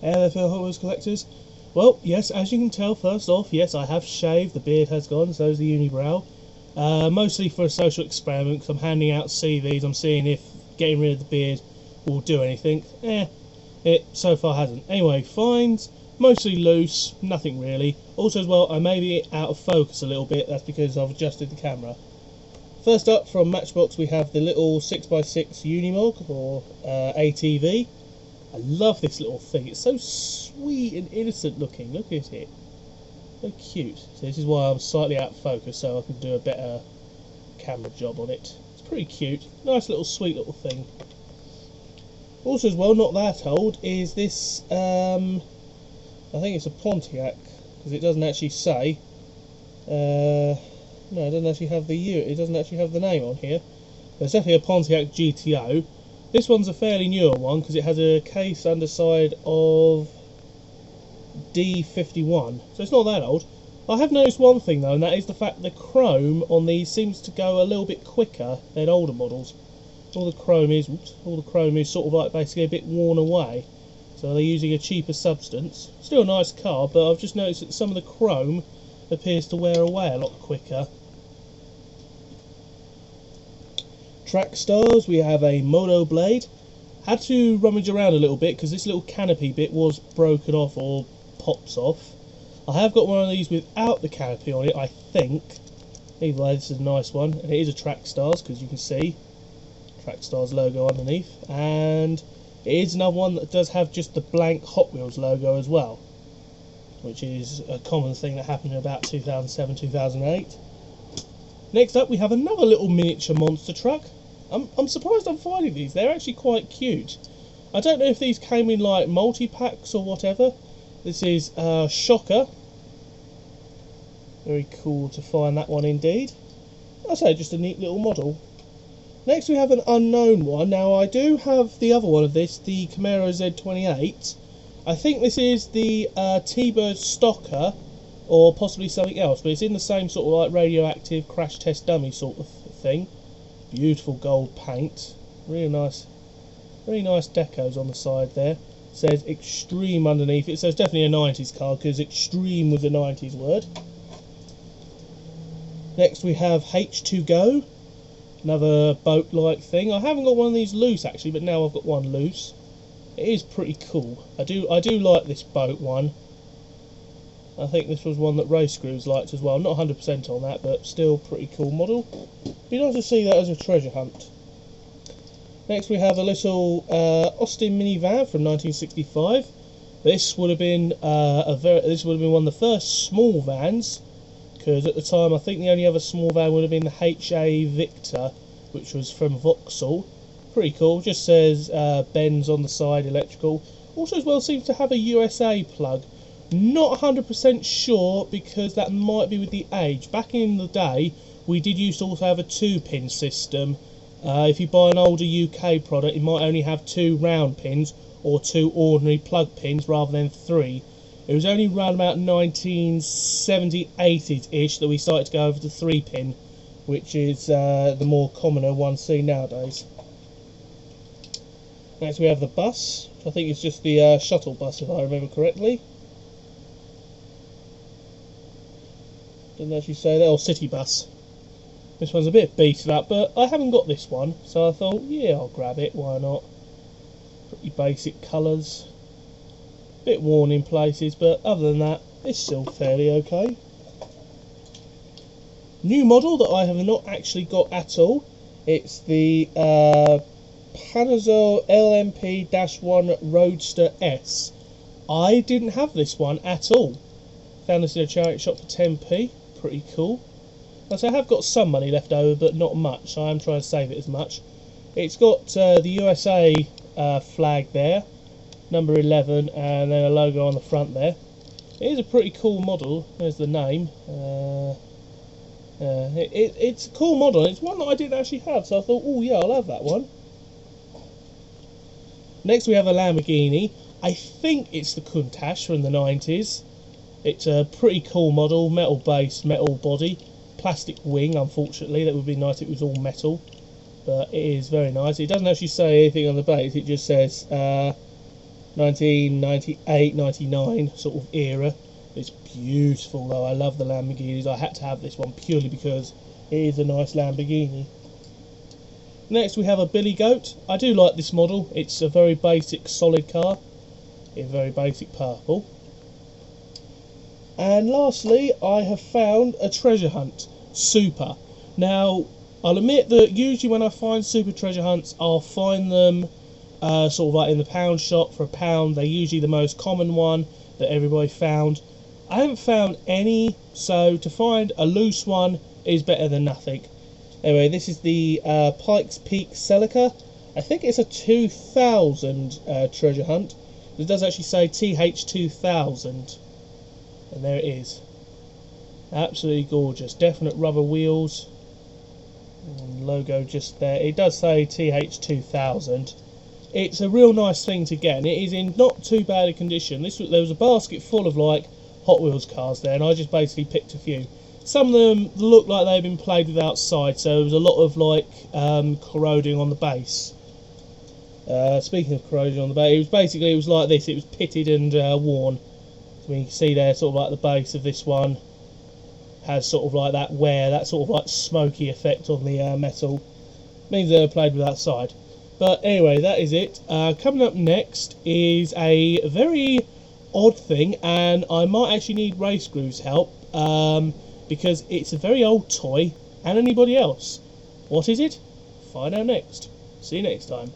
LFL Hot Wheels collectors. Well, yes, as you can tell, first off, yes, I have shaved. The beard has gone, so is the unibrow. Mostly for a social experiment, because I'm handing out CVs. I'm seeing if getting rid of the beard will do anything. It so far hasn't. Anyway, fines, mostly loose, nothing really. Also as well, I may be out of focus a little bit. That's because I've adjusted the camera. First up, from Matchbox, we have the little 6x6 Unimog, or ATV. I love this little thing. It's so sweet and innocent looking. Look at it. So cute. So this is why I'm slightly out of focus, so I can do a better camera job on it. It's pretty cute. Nice little sweet little thing. Also as well, not that old, is this, I think it's a Pontiac, because it doesn't actually say. No, it doesn't actually have it doesn't actually have the name on here. But it's definitely a Pontiac GTO. This one's a fairly newer one because it has a case underside of D51, so it's not that old. I have noticed one thing though, and that is the fact the chrome on these seems to go a little bit quicker than older models. All the chrome is sort of like basically a bit worn away, so they're using a cheaper substance. Still a nice car, but I've just noticed that some of the chrome appears to wear away a lot quicker. Track stars, we have a Moto Blade. Had to rummage around a little bit because this little canopy bit was broken off or pops off. I have got one of these without the canopy on it, I think. Either way, this is a nice one, and it is a Track Stars because you can see Track Stars logo underneath, and it is another one that does have just the blank Hot Wheels logo as well, which is a common thing that happened in about 2007-2008. Next up, we have another little miniature monster truck. I'm surprised I'm finding these. They're actually quite cute. I don't know if these came in like multi-packs or whatever. This is Shocker. Very cool to find that one indeed. I'd say just a neat little model. Next we have an unknown one. Now I do have the other one of this, the Camaro Z28. I think this is the T-Bird Stocker, or possibly something else, but it's in the same sort of like radioactive crash test dummy sort of thing. Beautiful gold paint, really nice decos on the side there. It says Extreme underneath it, so it's definitely a 90s car because Extreme was a 90s word. Next we have H2Go, another boat-like thing. I haven't got one of these loose actually, but now I've got one loose. It is pretty cool. I do like this boat one. I think this was one that Race Screws liked as well. Not 100% on that, but still pretty cool model. Be nice to see that as a treasure hunt. Next we have a little Austin minivan from 1965. This would have been one of the first small vans, because at the time I think the only other small van would have been the HA Victor, which was from Vauxhall. Pretty cool. Just says Benz on the side, electrical. Also as well seems to have a USA plug. Not 100% sure because that might be with the age. Back in the day we did used to also have a 2-pin system. If you buy an older UK product it might only have 2 round pins or 2 ordinary plug pins rather than 3. It was only around about 1970-80s-ish that we started to go over to 3-pin, which is the more commoner one seen nowadays. Next we have the bus. I think it's just the shuttle bus if I remember correctly. Didn't actually say that, or city bus. This one's a bit beaten up, but I haven't got this one, so I thought, yeah, I'll grab it, why not? Pretty basic colours. Bit worn in places, but other than that, it's still fairly okay. New model that I have not actually got at all. It's the Panazol LMP-1 Roadster S. I didn't have this one at all. Found this in a charity shop for 10p. Pretty cool. So I have got some money left over, but not much, so I'm trying to save it as much. It's got the USA flag there, number 11, and then a logo on the front there. It is a pretty cool model. There's the name. It's a cool model. It's one that I didn't actually have, so I thought, oh yeah, I'll have that one. Next we have a Lamborghini. I think it's the Countach from the 90s. It's a pretty cool model, metal base, metal body, plastic wing. Unfortunately, that would be nice if it was all metal, but it is very nice. It doesn't actually say anything on the base. It just says 1998, 99 sort of era. It's beautiful though. I love the Lamborghinis. I had to have this one purely because it is a nice Lamborghini. Next we have a Billy Goat. I do like this model. It's a very basic solid car in very basic purple. And lastly I have found a treasure hunt Super. Now I'll admit that usually when I find Super treasure hunts I'll find them sort of like in the pound shop for £1. They're usually the most common one that everybody found. I haven't found any, so to find a loose one is better than nothing. Anyway, this is the Pikes Peak Celica. I think it's a 2000 treasure hunt. It does actually say TH2000. And there it is. Absolutely gorgeous. Definite rubber wheels. And logo just there. It does say TH2000. It's a real nice thing to get, and it is in not too bad a condition. There was a basket full of like Hot Wheels cars there, and I just basically picked a few. Some of them look like they've been played with outside, so there was a lot of like corroding on the base. Speaking of corrosion on the base, it was like this. It was pitted and worn. So you can see there, sort of like the base of this one has sort of like that wear, that sort of like smoky effect on the metal. Means they were played with outside. But anyway, that is it. Coming up next is a very odd thing, and I might actually need Race Groove's help because it's a very old toy. And anybody else? What is it? Find out next. See you next time.